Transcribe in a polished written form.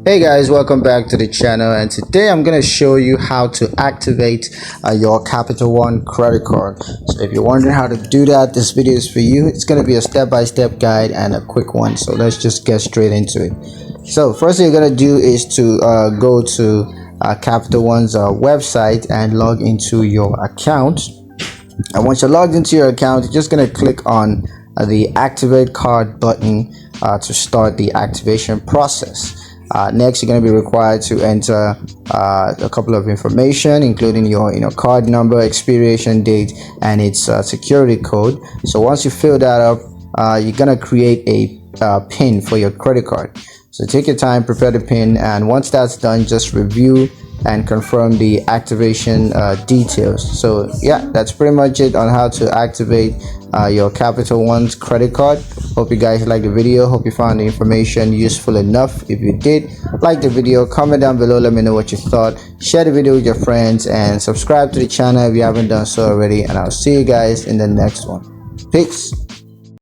Hey guys, welcome back to the channel, and today I'm going to show you how to activate your Capital One credit card. So if you're wondering how to do that, this video is for you. It's going to be a step-by-step guide and a quick one, so let's just get straight into it. So first thing you're going to do is to go to Capital One's website and log into your account. And once you're logged into your account, you're just going to click on the activate card button to start the activation process. Next, you're going to be required to enter a couple of information, including your card number, expiration date, and its security code. So once you fill that up, you're going to create a PIN for your credit card. So take your time, prepare the PIN, and once that's done, just review and confirm the activation details. So yeah, that's pretty much it on how to activate your Capital One's credit card. Hope you guys liked the video. Hope you found the information useful enough. If you did, like the video, comment down below, let me know what you thought, share the video with your friends, and subscribe to the channel if you haven't done so already. And I'll see you guys in the next one. Peace.